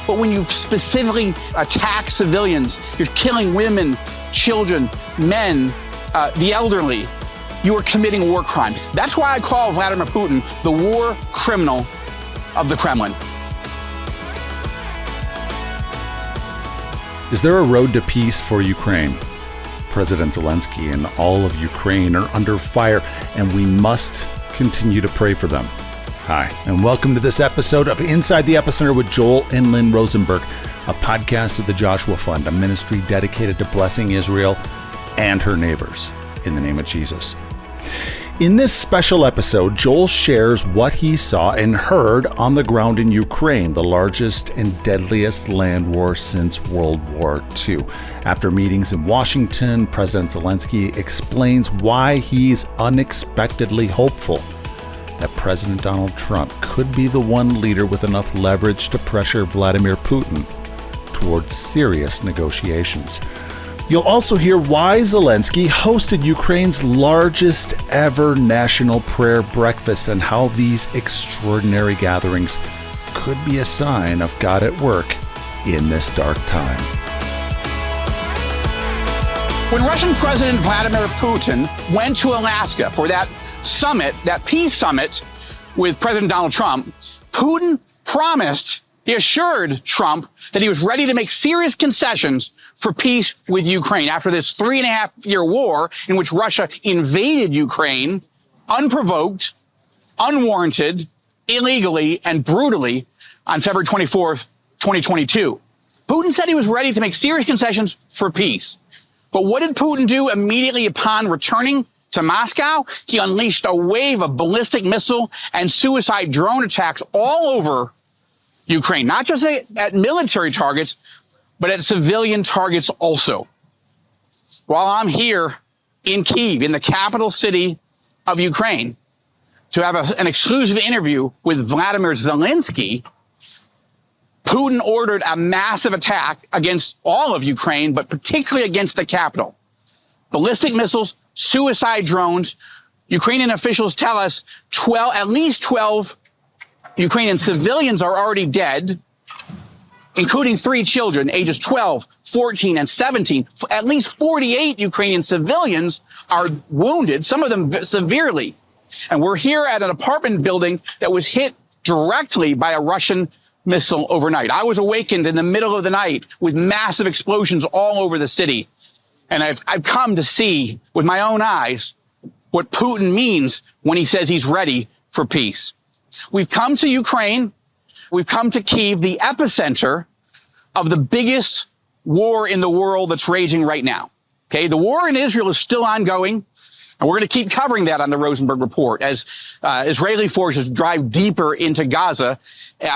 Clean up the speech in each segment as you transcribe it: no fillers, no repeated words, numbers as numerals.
But when you specifically attack civilians, you're killing women, children, men, the elderly, you are committing war crimes. That's why I call Vladimir Putin the war criminal of the Kremlin. Is there a road to peace for Ukraine? President Zelensky and all of Ukraine are under fire, and we must continue to pray for them. Hi, and welcome to this episode of Inside the Epicenter with Joel and Lynn Rosenberg, a podcast of the Joshua Fund, a ministry dedicated to blessing Israel and her neighbors in the name of Jesus. In this special episode, Joel shares what he saw and heard on the ground in Ukraine, the largest and deadliest land war since World War II. After meetings in Washington, President Zelensky explains why he's unexpectedly hopeful that President Donald Trump could be the one leader with enough leverage to pressure Vladimir Putin towards serious negotiations. You'll also hear why Zelensky hosted Ukraine's largest ever national prayer breakfast and how these extraordinary gatherings could be a sign of God at work in this dark time. When Russian President Vladimir Putin went to Alaska for that summit, that peace summit with President Donald Trump, Putin he assured Trump that he was ready to make serious concessions for peace with Ukraine after this 3.5-year war in which Russia invaded Ukraine unprovoked, unwarranted, illegally, and brutally on February 24th, 2022. Putin said he was ready to make serious concessions for peace. But what did Putin do immediately upon returning to Moscow? He unleashed a wave of ballistic missile and suicide drone attacks all over Ukraine, not just at military targets, but at civilian targets also. While I'm here in Kyiv, in the capital city of Ukraine, to have an exclusive interview with Volodymyr Zelensky, Putin ordered a massive attack against all of Ukraine, but particularly against the capital. Ballistic missiles, suicide drones. Ukrainian officials tell us at least 12 Ukrainian civilians are already dead, including 3 children, ages 12, 14, and 17. At least 48 Ukrainian civilians are wounded, some of them severely. And we're here at an apartment building that was hit directly by a Russian missile overnight. I was awakened in the middle of the night with massive explosions all over the city. And I've come to see with my own eyes what Putin means when he says he's ready for peace. We've come to Ukraine. We've come to Kyiv, the epicenter of the biggest war in the world that's raging right now. Okay, the war in Israel is still ongoing, and we're going to keep covering that on the Rosenberg Report as Israeli forces drive deeper into Gaza.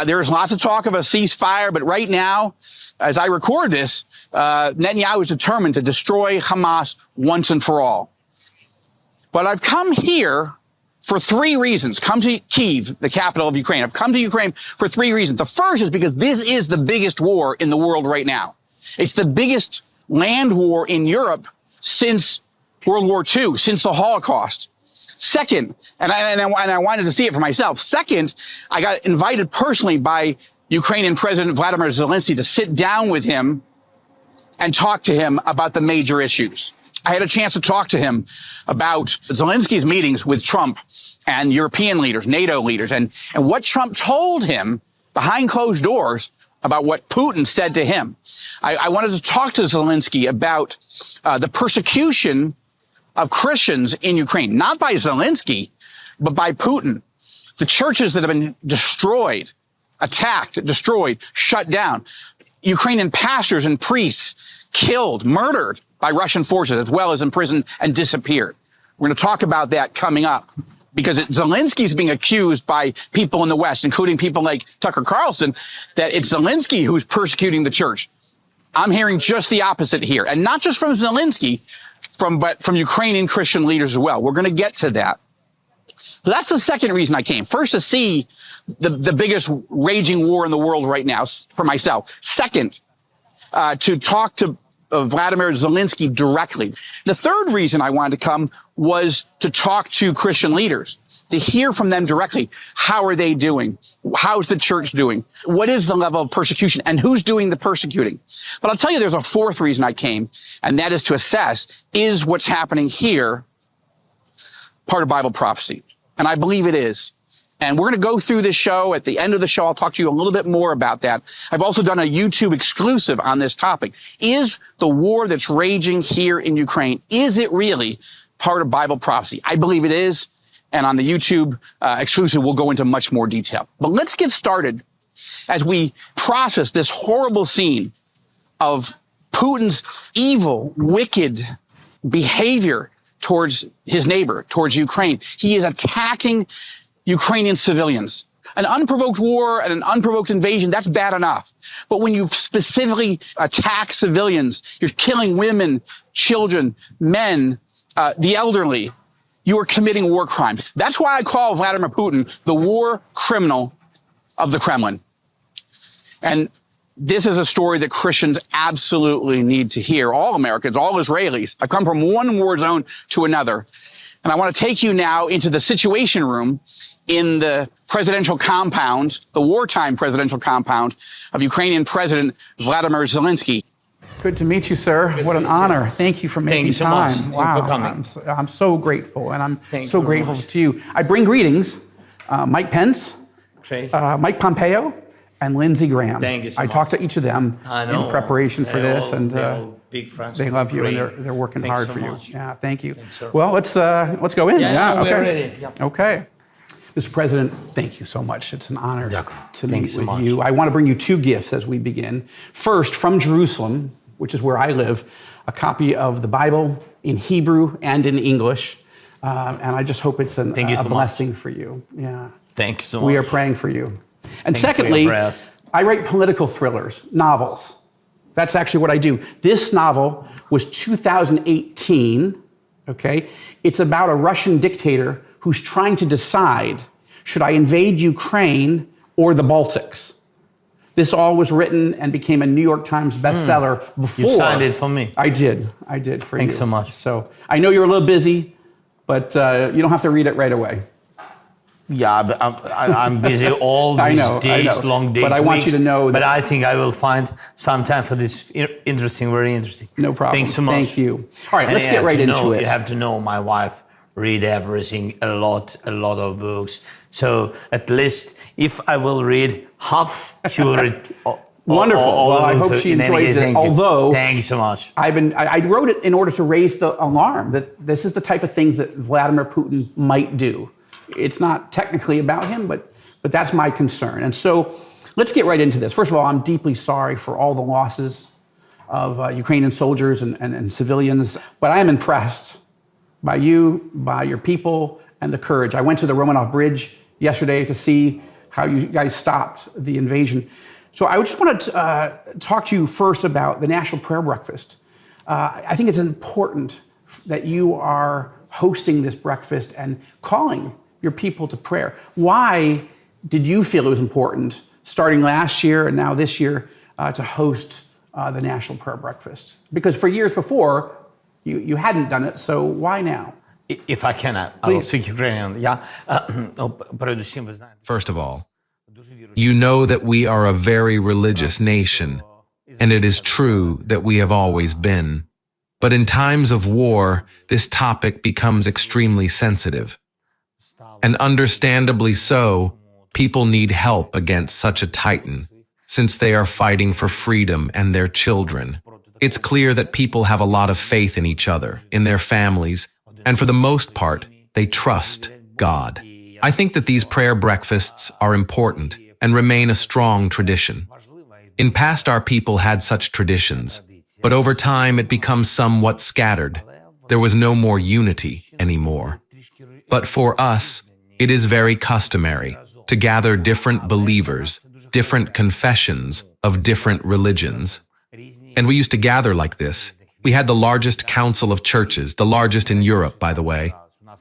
There's lots of talk of a ceasefire, but right now, as I record this, Netanyahu is determined to destroy Hamas once and for all. But I've come here for 3 reasons. Come to Kyiv, the capital of Ukraine. I've come to Ukraine for 3 reasons. The first is because this is the biggest war in the world right now. It's the biggest land war in Europe since World War II, since the Holocaust. Second, and I wanted to see it for myself. Second, I got invited personally by Ukrainian President Volodymyr Zelensky to sit down with him and talk to him about the major issues. I had a chance to talk to him about Zelensky's meetings with Trump and European leaders, NATO leaders, and what Trump told him behind closed doors about what Putin said to him. I wanted to talk to Zelensky about the persecution of Christians in Ukraine, not by Zelensky, but by Putin. The churches that have been destroyed, attacked, destroyed, shut down. Ukrainian pastors and priests killed, murdered by Russian forces, as well as imprisoned and disappeared. We're going to talk about that coming up because Zelensky's being accused by people in the West, including people like Tucker Carlson, that it's Zelensky who's persecuting the church. I'm hearing just the opposite here. And not just from Zelensky, but from Ukrainian Christian leaders as well. We're going to get to that. So that's the second reason I came. First, to see the biggest raging war in the world right now for myself. Second, to talk to Volodymyr Zelensky directly. The third reason I wanted to come was to talk to Christian leaders, to hear from them directly. How are they doing? How's the church doing? What is the level of persecution and who's doing the persecuting? But I'll tell you, there's a fourth reason I came, and that is to assess, is what's happening here part of Bible prophecy? And I believe it is. And we're going to go through this show. At the end of the show, I'll talk to you a little bit more about that. I've also done a YouTube exclusive on this topic. Is the war that's raging here in Ukraine, is it really part of Bible prophecy? I believe it is. And on the YouTube exclusive, we'll go into much more detail. But let's get started as we process this horrible scene of Putin's evil, wicked behavior towards his neighbor, towards Ukraine. He is attacking Ukrainian civilians. An unprovoked war and an unprovoked invasion, that's bad enough. But when you specifically attack civilians, you're killing women, children, men, the elderly, you are committing war crimes. That's why I call Vladimir Putin the war criminal of the Kremlin. And this is a story that Christians absolutely need to hear. All Americans, all Israelis. I've come from one war zone to another. And I want to take you now into the Situation Room in the presidential compound, the wartime presidential compound of Ukrainian President Volodymyr Zelensky. Good to meet you, sir. What an honor. Thank you for making time. Thank you so much. Wow. Thank you for coming. I'm so grateful, and I'm Thank so you very grateful much. to you. I bring greetings, Mike Pence, Mike Pompeo, and Lindsey Graham. Thank you so I much. talked to each of them in preparation for this, and they're all big friends. they love you, Great. and they're working Thanks hard so for you. much. Yeah, thank you. Thanks, sir. Well, let's go in. Yeah, okay. we're ready. Yeah. Okay. Mr. President, thank you so much. It's an honor to Thank meet you so with much. you. I want to bring you two gifts as we begin. First, from Jerusalem, which is where I live, a copy of the Bible in Hebrew and in English. And I just hope it's a so much. blessing for you. Yeah. Thank you so much. We are praying for you. And Thank you for secondly, your prayers. I write political thrillers, novels. That's actually what I do. This novel was 2018, okay? It's about a Russian dictator who's trying to decide, should I invade Ukraine or the Baltics? This all was written and became a New York Times bestseller before. You signed it for me. I did for you. Thanks so much. So I know you're a little busy, but you don't have to read it right away. Yeah, but I'm busy all these days, long days, but I want weeks, you to know that. But I think I will find some time for this very interesting. No problem. Thanks so much. Thank you. All right, And let's you get have right to into know, it. You have to know my wife read everything, a lot of books. So at least if I will read half, she will read Wonderful. all Well, of I them. hope So she in any enjoys case, it. thank you. Although Thank you so much. I wrote it in order to raise the alarm that this is the type of things that Vladimir Putin might do. It's not technically about him, but that's my concern. And so let's get right into this. First of all, I'm deeply sorry for all the losses of Ukrainian soldiers and civilians, but I am impressed by you, by your people, and the courage. I went to the Romanov Bridge yesterday to see how you guys stopped the invasion. So I just want to talk to you first about the National Prayer Breakfast. I think it's important that you are hosting this breakfast and calling your people to prayer. Why did you feel it was important, starting last year and now this year, to host the National Prayer Breakfast? Because for years before, you hadn't done it, so why now? If I can, I will speak Ukrainian. Yeah. First of all, you know that we are a very religious nation, and it is true that we have always been. But in times of war, this topic becomes extremely sensitive. And understandably so, people need help against such a titan, since they are fighting for freedom and their children. It's clear that people have a lot of faith in each other, in their families, and for the most part, they trust God. I think that these prayer breakfasts are important and remain a strong tradition. In past, our people had such traditions, but over time it becomes somewhat scattered. There was no more unity anymore. But for us, it is very customary to gather different believers, different confessions of different religions. And we used to gather like this. We had the largest council of churches, the largest in Europe, by the way.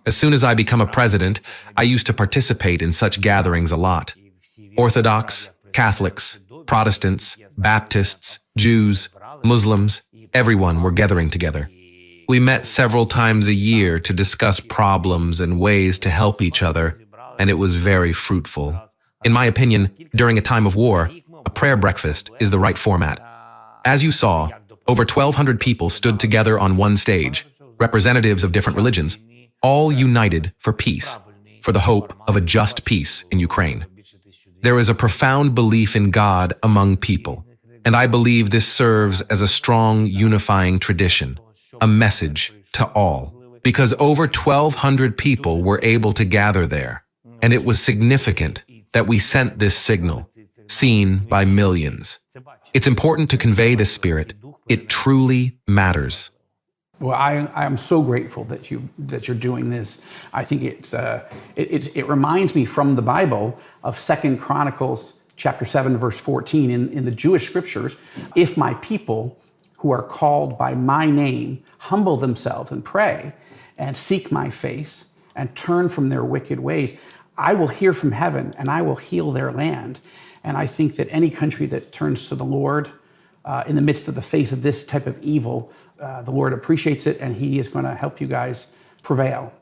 As soon as I become a president, I used to participate in such gatherings a lot. Orthodox, Catholics, Protestants, Baptists, Jews, Muslims, everyone were gathering together. We met several times a year to discuss problems and ways to help each other, and it was very fruitful. In my opinion, during a time of war, a prayer breakfast is the right format. As you saw, over 1,200 people stood together on one stage, representatives of different religions, all united for peace, for the hope of a just peace in Ukraine. There is a profound belief in God among people, and I believe this serves as a strong unifying tradition, a message to all, because over 1,200 people were able to gather there, and it was significant that we sent this signal, seen by millions. It's important to convey this spirit. It truly matters. Well, I am so grateful that you're doing this. I think it reminds me from the Bible of 2 Chronicles chapter 7, verse 14 in the Jewish scriptures. If my people who are called by my name humble themselves and pray and seek my face and turn from their wicked ways, I will hear from heaven and I will heal their land. And I think that any country that turns to the Lord in the midst of the face of this type of evil, the Lord appreciates it, and he is going to help you guys prevail.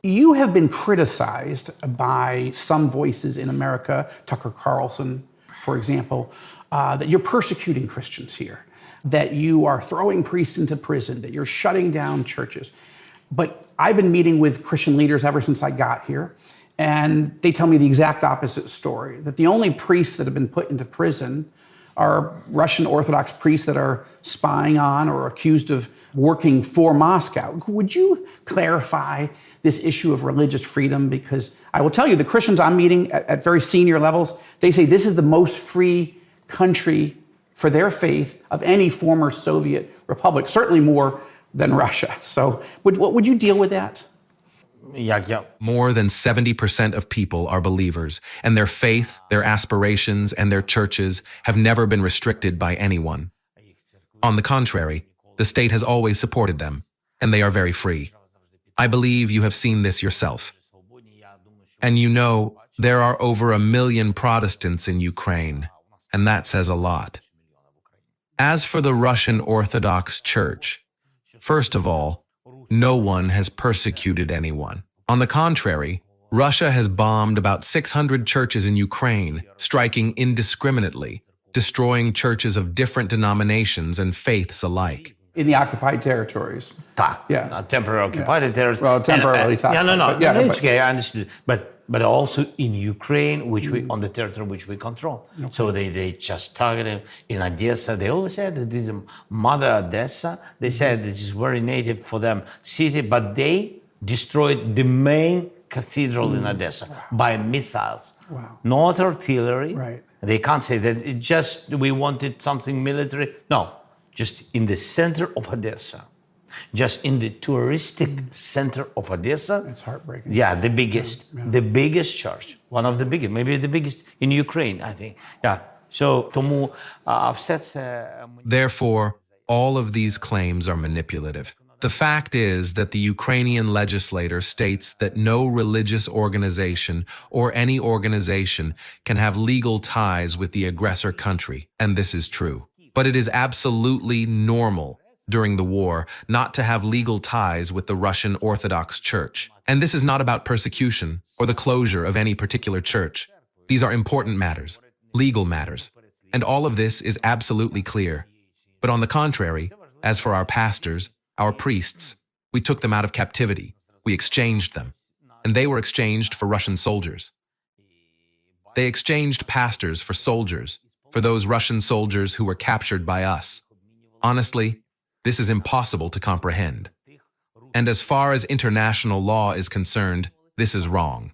You have been criticized by some voices in America, Tucker Carlson, for example, that you're persecuting Christians here, that you are throwing priests into prison, that you're shutting down churches. But I've been meeting with Christian leaders ever since I got here, and they tell me the exact opposite story, that the only priests that have been put into prison are Russian Orthodox priests that are spying on or accused of working for Moscow. Would you clarify this issue of religious freedom? Because I will tell you, the Christians I'm meeting at very senior levels, they say this is the most free country for their faith of any former Soviet republic, certainly more than Russia. So would you deal with that? Yeah. More than 70% of people are believers, and their faith, their aspirations, and their churches have never been restricted by anyone. On the contrary, the state has always supported them, and they are very free. I believe you have seen this yourself. And you know, there are over 1 million Protestants in Ukraine, and that says a lot. As for the Russian Orthodox Church, first of all, no one has persecuted anyone. On the contrary, Russia has bombed about 600 churches in Ukraine, striking indiscriminately, destroying churches of different denominations and faiths alike. In the occupied territories. Temporarily occupied territories. Well, temporarily. It's okay, I understood. But also in Ukraine, which we on the territory which we control. Okay. So they just targeted in Odessa. They always said that this is Mother Odessa. They said this is very native for them city, but they destroyed the main cathedral in Odessa by missiles. Wow. Not artillery. Right. They can't say that it just we wanted something military. No, just in the center of Odessa. Just in the touristic center of Odessa. It's heartbreaking. Yeah, the biggest church, one of the biggest, maybe the biggest in Ukraine, I think. Yeah. So, therefore, all of these claims are manipulative. The fact is that the Ukrainian legislator states that no religious organization or any organization can have legal ties with the aggressor country, and this is true. But it is absolutely normal during the war not to have legal ties with the Russian Orthodox Church. And this is not about persecution or the closure of any particular church. These are important matters, legal matters, and all of this is absolutely clear. But on the contrary, as for our pastors, our priests, we took them out of captivity, we exchanged them, and they were exchanged for Russian soldiers. They exchanged pastors for soldiers, for those Russian soldiers who were captured by us. Honestly, this is impossible to comprehend. And as far as international law is concerned, this is wrong.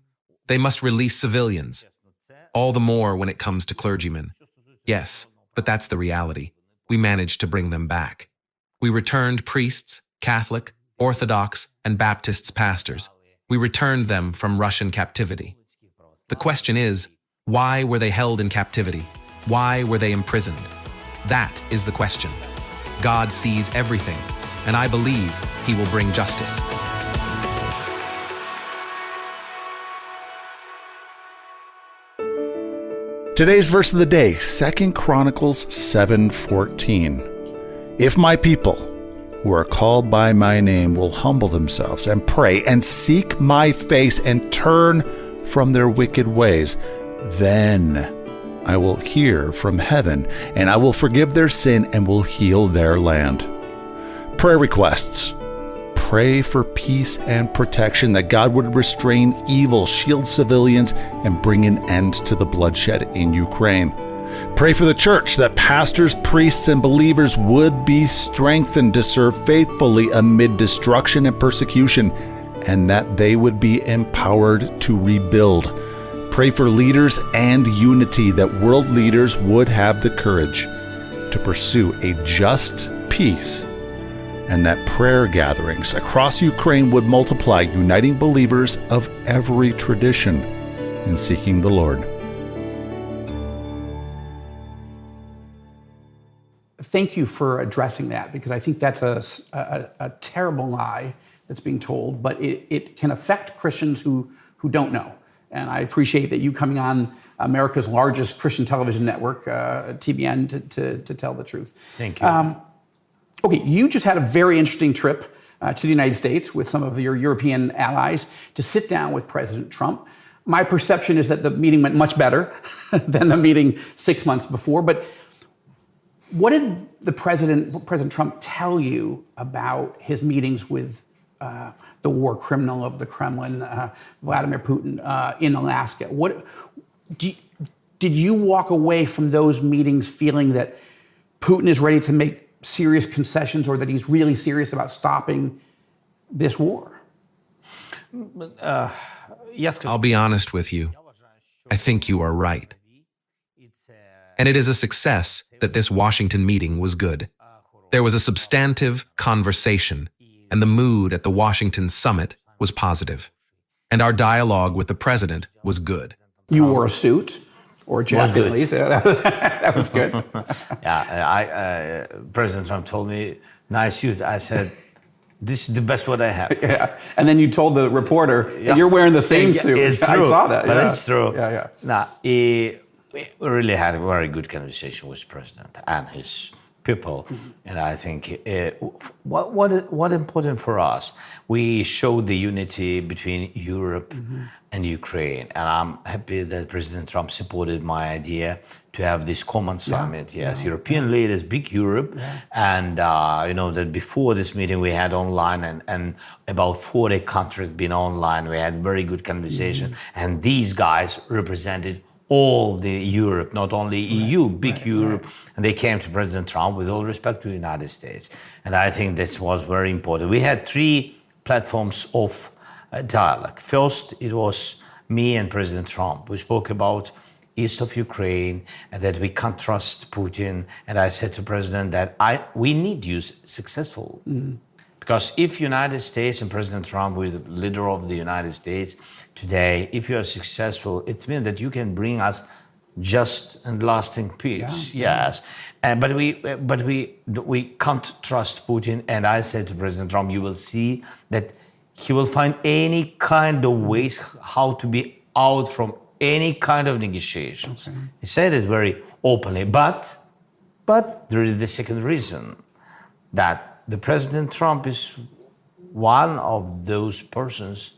They must release civilians, all the more when it comes to clergymen. Yes, but that's the reality. We managed to bring them back. We returned priests, Catholic, Orthodox, and Baptists pastors. We returned them from Russian captivity. The question is, why were they held in captivity? Why were they imprisoned? That is the question. God sees everything, and I believe he will bring justice. Today's verse of the day, 2 Chronicles 7:14. If my people, who are called by my name, will humble themselves and pray and seek my face and turn from their wicked ways, then I will hear from heaven and I will forgive their sin and will heal their land. Prayer requests. Pray for peace and protection, that God would restrain evil, shield civilians, and bring an end to the bloodshed in Ukraine. Pray for the church, that pastors, priests, and believers would be strengthened to serve faithfully amid destruction and persecution, and that they would be empowered to rebuild. Pray for leaders and unity, that world leaders would have the courage to pursue a just peace, and that prayer gatherings across Ukraine would multiply, uniting believers of every tradition in seeking the Lord. Thank you for addressing that, because I think that's a terrible lie that's being told, but it can affect Christians who don't know. And I appreciate that you coming on America's largest Christian television network, TBN, to tell the truth. Thank you. Okay, you just had a very interesting trip to the United States with some of your European allies to sit down with President Trump. My perception is that the meeting went much better than the meeting 6 months before, but what did President Trump tell you about his meetings with the war criminal of the Kremlin, Vladimir Putin, in Alaska? Did you walk away from those meetings feeling that Putin is ready to make serious concessions, or that he's really serious about stopping this war? I'll be honest with you. I think you are right. And it is a success that this Washington meeting was good. There was a substantive conversation, and the mood at the Washington summit was positive. And our dialogue with the president was good. You wore a suit, or a jacket at least. That was good. Yeah, President Trump told me, nice suit. I said, this is the best what I have. Yeah, and then you told the reporter, you're wearing the same suit. It's true. I saw that. But it's true. Yeah. Now, we really had a very good conversation with the president and his people. And I think what important for us, we showed the unity between Europe and Ukraine. And I'm happy that President Trump supported my idea to have this common summit. Yes, European leaders, big Europe. And you know that before this meeting we had online and about 40 countries been online. We had very good conversation. And these guys represented all the Europe, not only EU, big Europe, and they came to President Trump with all respect to the United States. And I think this was very important. We had 3 platforms of dialogue. First, it was me and President Trump. We spoke about east of Ukraine and that we can't trust Putin. And I said to President that we need you successful. Because if United States and President Trump, with the leader of the United States today, if you are successful, it means that you can bring us just and lasting peace. Yes, but we can't trust Putin. And I said to President Trump, you will see that he will find any kind of ways how to be out from any kind of negotiations. He said it very openly. But there is the second reason, that the President Trump is one of those persons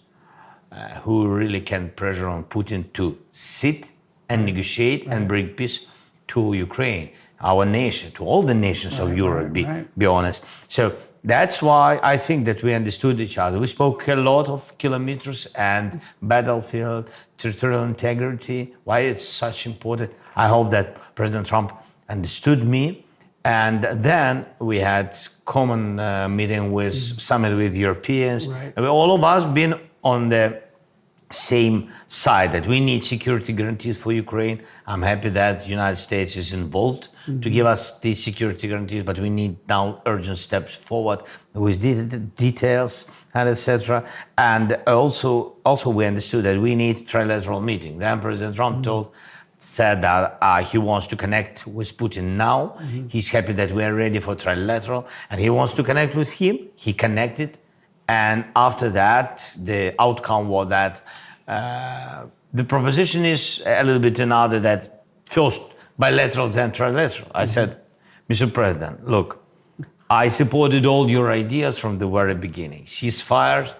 who really can pressure on Putin to sit and negotiate and bring peace to Ukraine, our nation, to all the nations of Europe, be honest. So that's why I think that we understood each other. We spoke a lot of kilometers and battlefield, territorial integrity, why it's such important. I hope that President Trump understood me. And then we had common meeting with summit with Europeans. And all of us been on the same side, that we need security guarantees for Ukraine. I'm happy that the United States is involved to give us these security guarantees, but we need now urgent steps forward with the details and etc. And also we understood that we need trilateral meeting. Then President Trump said that he wants to connect with Putin now. He's happy that we are ready for trilateral, and he wants to connect with him. He connected, and after that, the outcome was that the proposition is a little bit another, that first bilateral, then trilateral. I said, Mr. President, look, I supported all your ideas from the very beginning. Ceasefire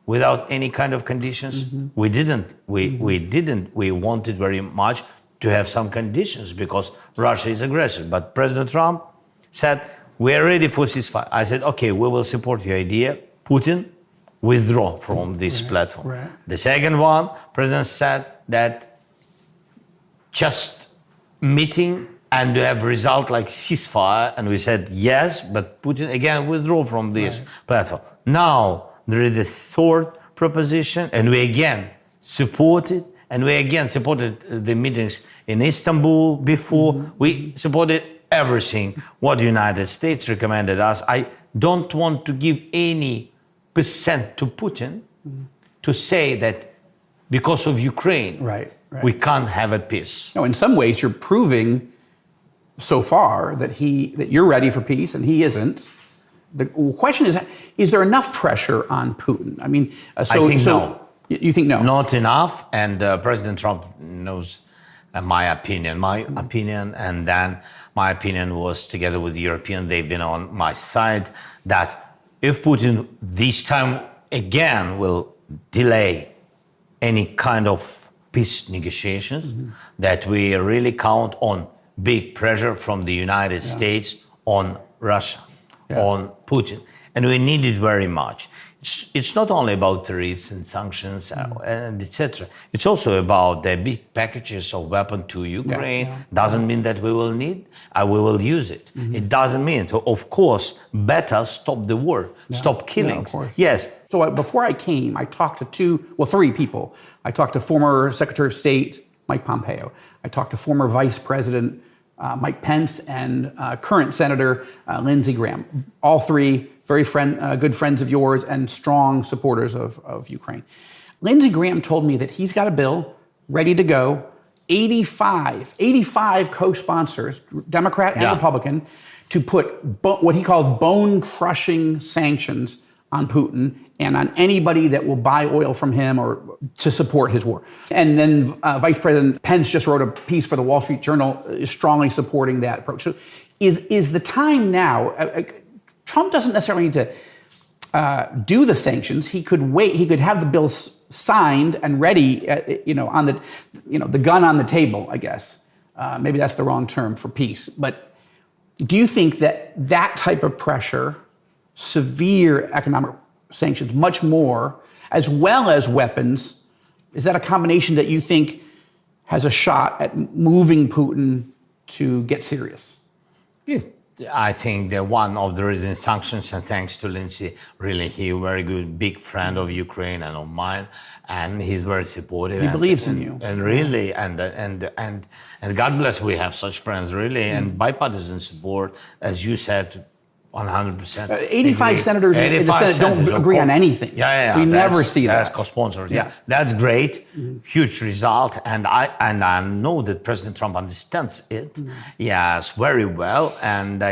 without any kind of conditions. We didn't. We didn't. We wanted very much to have some conditions because Russia is aggressive. But President Trump said, we are ready for ceasefire. I said, okay, we will support your idea. Putin, withdraw from this platform. Right. The second one, President said that just meeting and to have result like ceasefire. And we said, yes, but Putin again withdraw from this platform. Now there is the third proposition and we again supported and we again supported the meetings in Istanbul before. We supported everything what the United States recommended us. I don't want to give any percent to Putin to say that because of Ukraine, we can't have a peace. No, in some ways, you're proving so far that you're ready for peace and he isn't. The question is there enough pressure on Putin? I mean, I think no. You think no? Not enough, and President Trump knows my opinion. And then my opinion was, together with the European, they've been on my side, that if Putin this time again will delay any kind of peace negotiations, that we really count on big pressure from the United States on Russia, on Putin. And we need it very much. It's not only about tariffs and sanctions and etc. It's also about the big packages of weapons to Ukraine. Doesn't mean that we will need, we will use it. It doesn't mean. So of course, better stop the war, stop killings. Yes. So before I came, I talked to three people. I talked to former Secretary of State Mike Pompeo. I talked to former Vice President Mike Pence and current Senator Lindsey Graham. All three very good friends of yours and strong supporters of Ukraine. Lindsey Graham told me that he's got a bill ready to go, 85 co-sponsors, Democrat and Republican, to put what he called bone-crushing sanctions on Putin and on anybody that will buy oil from him or to support his war. And then Vice President Pence just wrote a piece for the Wall Street Journal strongly supporting that approach. So is the time now, Trump doesn't necessarily need to do the sanctions. He could wait, he could have the bills signed and ready, on the gun on the table, I guess. Maybe that's the wrong term for peace. But do you think that type of pressure, severe economic sanctions, much more, as well as weapons, is that a combination that you think has a shot at moving Putin to get serious? Yes. I think that one of the reasons sanctions, and thanks to Lindsey, really he a very good big friend of Ukraine and of mine, and he's very supportive. He believes in you. And really, and God bless we have such friends really, and bipartisan support, as you said, 100%. 85 senators in the Senate don't agree on anything. We never see that. As co-sponsors, that's great, huge result, and I know that President Trump understands it, yes, very well, and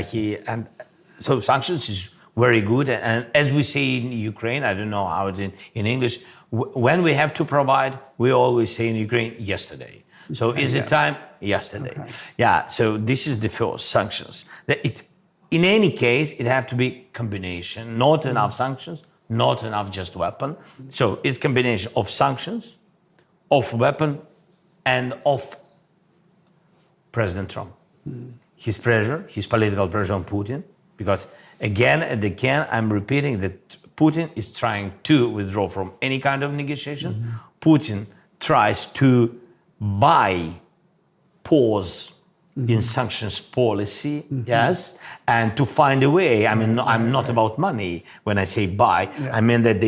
so sanctions is very good, and as we say in Ukraine, I don't know how it in English, when we have to provide, we always say in Ukraine, yesterday. So is it time? Yesterday. Okay. So this is the first sanctions. In any case, it have to be combination, not enough sanctions, not enough just weapon. So it's combination of sanctions, of weapon, and of President Trump. His pressure, his political pressure on Putin, because again and again, I'm repeating that Putin is trying to withdraw from any kind of negotiation. Putin tries to pause in sanctions policy, yes, and to find a way. I mean, I'm not about money when I say buy. I mean that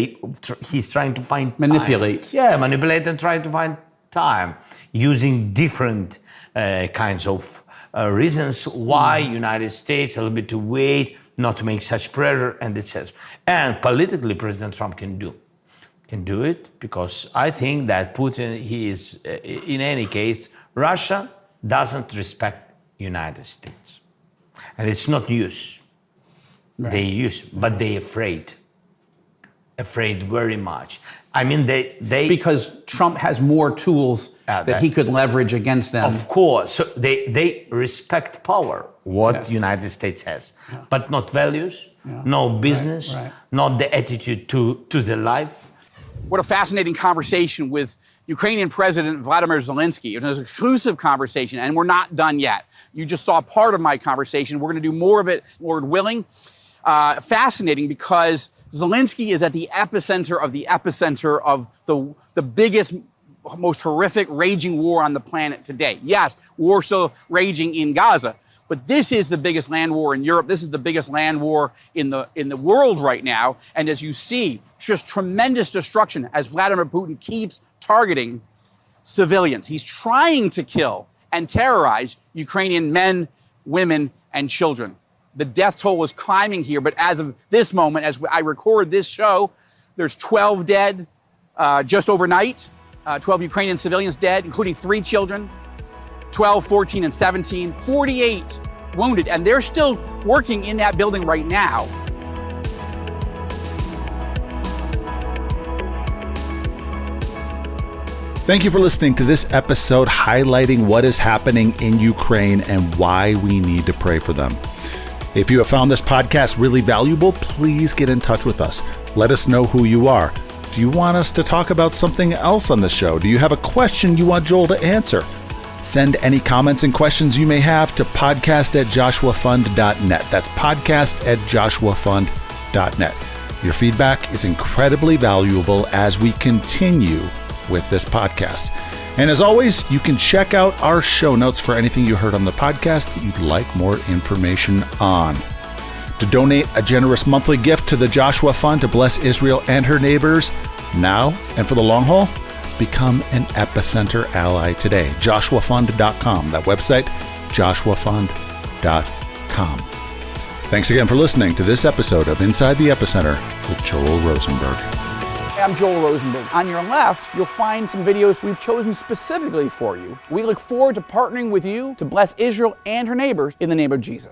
he's trying to find manipulate. Time. Manipulate and try to find time using different kinds of reasons why United States a little bit to wait, not to make such pressure, and etc. And politically, President Trump can do it because I think that Putin, he is in any case, Russia doesn't respect United States. And it's not use. They use, but they're afraid. afraid very much. I mean, they Because Trump has more tools that he could leverage against them. Of course, so they respect power, what Yes. the United States has, but not values, no business, right. not the attitude to the life. What a fascinating conversation with Ukrainian President Volodymyr Zelensky. It was an exclusive conversation, and we're not done yet. You just saw part of my conversation. We're going to do more of it, Lord willing. Fascinating because Zelensky is at the epicenter of the biggest, most horrific raging war on the planet today. Yes, war still raging in Gaza, but this is the biggest land war in Europe. This is the biggest land war in the world right now. And as you see, just tremendous destruction as Vladimir Putin keeps targeting civilians. He's trying to kill and terrorize Ukrainian men, women, and children. The death toll is climbing here, but as of this moment, as I record this show, there's 12 dead just overnight, 12 Ukrainian civilians dead, including 3 children, 12, 14, and 17, 48 wounded, and they're still working in that building right now. Thank you for listening to this episode highlighting what is happening in Ukraine and why we need to pray for them. If you have found this podcast really valuable, please get in touch with us. Let us know who you are. Do you want us to talk about something else on the show? Do you have a question you want Joel to answer? Send any comments and questions you may have to podcast@joshuafund.net. That's podcast@joshuafund.net. Your feedback is incredibly valuable as we continue with this podcast. And as always, you can check out our show notes for anything you heard on the podcast that you'd like more information on. To donate a generous monthly gift to the Joshua Fund to bless Israel and her neighbors now and for the long haul, become an Epicenter ally today. JoshuaFund.com. That website, JoshuaFund.com. Thanks again for listening to this episode of Inside the Epicenter with Joel Rosenberg. I'm Joel Rosenberg. On your left, you'll find some videos we've chosen specifically for you. We look forward to partnering with you to bless Israel and her neighbors in the name of Jesus.